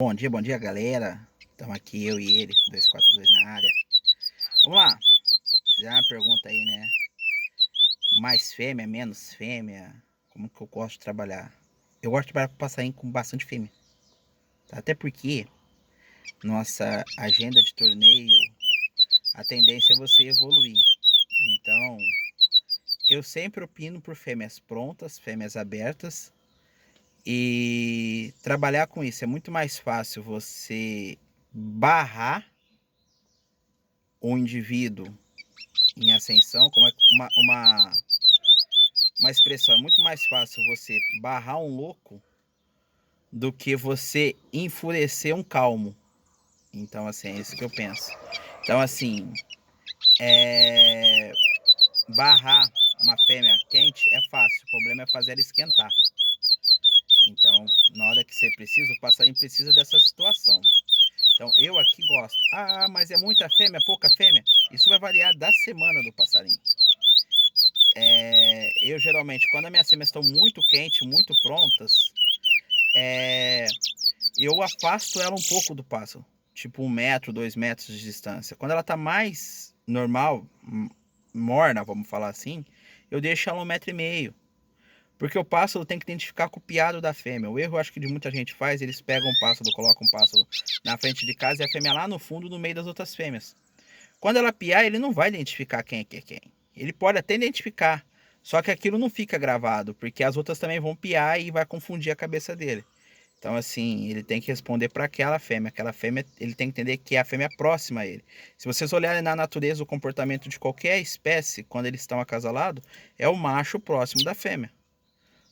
Bom dia, galera. Estamos aqui, eu e ele, 242 na área. Vamos lá. Fizeram uma pergunta aí, né? Mais fêmea, menos fêmea? Como que eu gosto de trabalhar? Eu gosto de trabalhar com passarinho com bastante fêmea. Tá? Até porque nossa agenda de torneio, a tendência é você evoluir. Então, eu sempre opino por fêmeas prontas, fêmeas abertas. E trabalhar com isso é muito mais fácil você barrar o indivíduo em ascensão, como é uma expressão, é muito mais fácil você barrar um louco do que você enfurecer um calmo. Então, assim, é isso que eu penso. Então, assim, barrar uma fêmea quente é fácil, o problema é fazer ela esquentar. Então, na hora que você precisa, o passarinho precisa dessa situação. Então, eu aqui gosto. Ah, mas é muita fêmea, pouca fêmea? Isso vai variar da semana do passarinho. Eu geralmente, quando as minhas fêmeas estão muito quentes, muito prontas, eu afasto ela um pouco do pássaro, tipo 1 metro, 2 metros de distância. Quando ela tá mais normal, morna, vamos falar assim, eu deixo ela 1,5 m. Porque o pássaro tem que identificar com o piado da fêmea. O erro, acho que de muita gente faz, eles pegam um pássaro, colocam um pássaro na frente de casa e a fêmea lá no fundo, no meio das outras fêmeas. Quando ela piar, ele não vai identificar quem é que é quem. Ele pode até identificar, só que aquilo não fica gravado, porque as outras também vão piar e vai confundir a cabeça dele. Então, assim, ele tem que responder para aquela fêmea. Aquela fêmea, ele tem que entender que é a fêmea próxima a ele. Se vocês olharem na natureza o comportamento de qualquer espécie, quando eles estão acasalados, é o macho próximo da fêmea.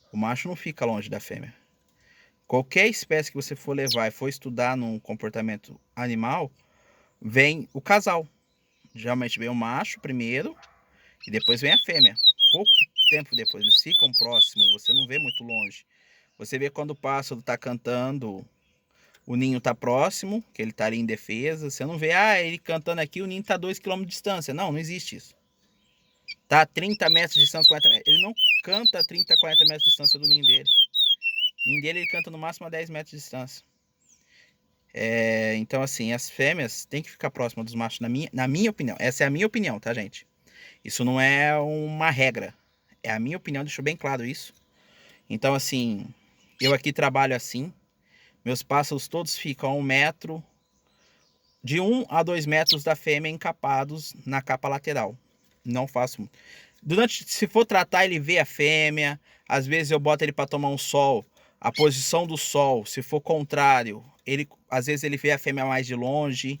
O macho não fica longe da fêmea. Qualquer espécie que você for levar e for estudar num comportamento animal, vem o casal. Geralmente vem o macho primeiro e depois vem a fêmea. Pouco tempo depois, eles ficam próximos, você não vê muito longe. Você vê quando o pássaro está cantando, o ninho está próximo, que ele está ali em defesa. Você não vê, ele cantando aqui, o ninho está a 2 km de distância. Não, não existe isso. Está a 30 metros de distância, 40 metros. Ele não canta a 30, 40 metros de distância do ninho dele. O ninho dele ele canta no máximo a 10 metros de distância. Então, assim, as fêmeas têm que ficar próximas dos machos, na minha opinião. Essa é a minha opinião, tá, gente? Isso não é uma regra. É a minha opinião, deixou bem claro isso. Então, assim, eu aqui trabalho assim. Meus pássaros todos ficam a 1 metro, de 1 a 2 metros da fêmea, encapados na capa lateral. Não faço. Se for tratar, ele vê a fêmea. Às vezes eu boto ele para tomar um sol. A posição do sol, se for contrário, às vezes ele vê a fêmea mais de longe.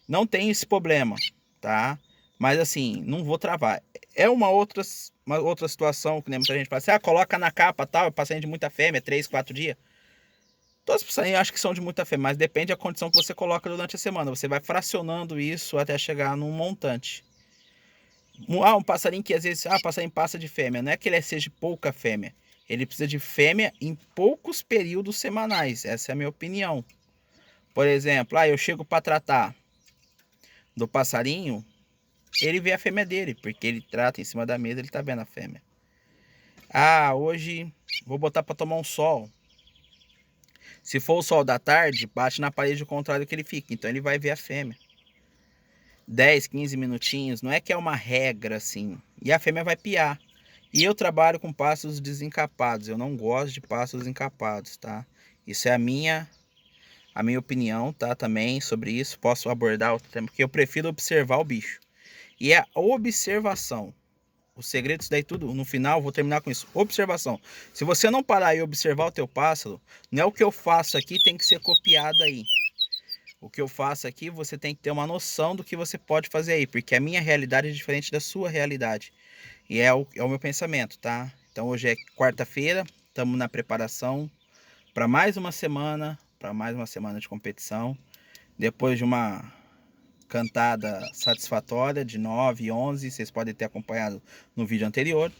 Não tem esse problema, tá? Mas assim, não vou travar. É uma outra situação que nem muita gente fala assim, coloca na capa, tal, passarinho de muita fêmea, 3, 4 dias. Todos os passarinhos eu acho que são de muita fêmea, mas depende da condição que você coloca durante a semana. Você vai fracionando isso até chegar num montante. Um passarinho que às vezes, passarinho passa de fêmea, não é que ele seja pouca fêmea. Ele precisa de fêmea em poucos períodos semanais. Essa é a minha opinião. Por exemplo, eu chego para tratar do passarinho, ele vê a fêmea dele, porque ele trata em cima da mesa, ele tá vendo a fêmea. Hoje vou botar para tomar um sol. Se for o sol da tarde, bate na parede o contrário que ele fica, então ele vai ver a fêmea. 10, 15 minutinhos, não é que é uma regra assim. E a fêmea vai piar. E eu trabalho com pássaros desencapados, eu não gosto de pássaros encapados, tá? Isso é a minha opinião, tá? Também sobre isso, posso abordar outro tema, porque eu prefiro observar o bicho. E é a observação. O segredo disso daí tudo, no final, vou terminar com isso. Observação. Se você não parar e observar o teu pássaro, não é o que eu faço aqui tem que ser copiado aí. O que eu faço aqui, você tem que ter uma noção do que você pode fazer aí, porque a minha realidade é diferente da sua realidade. E é o meu pensamento, tá? Então hoje é quarta-feira, estamos na preparação para mais uma semana, de competição. Depois de uma cantada satisfatória de 9 e 11, vocês podem ter acompanhado no vídeo anterior.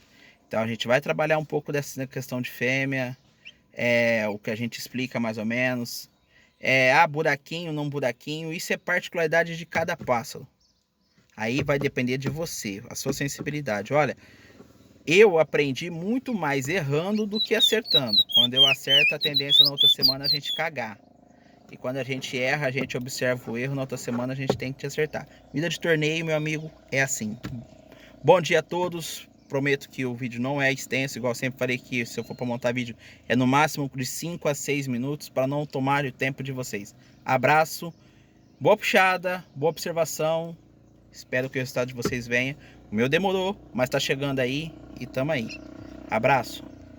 Então a gente vai trabalhar um pouco dessa questão de fêmea, o que a gente explica mais ou menos. Buraquinho, não buraquinho, isso é particularidade de cada pássaro. Aí vai depender de você, a sua sensibilidade. Olha, eu aprendi muito mais errando do que acertando. Quando eu acerto, a tendência na outra semana é a gente cagar. E quando a gente erra, a gente observa o erro, na outra semana a gente tem que acertar. Vida de torneio, meu amigo, é assim. Bom dia a todos. Prometo que o vídeo não é extenso, igual sempre falei que se eu for para montar vídeo é no máximo de 5 a 6 minutos para não tomar o tempo de vocês. Abraço, boa puxada, boa observação. Espero que o resultado de vocês venha. O meu demorou, mas tá chegando aí e tamo aí. Abraço.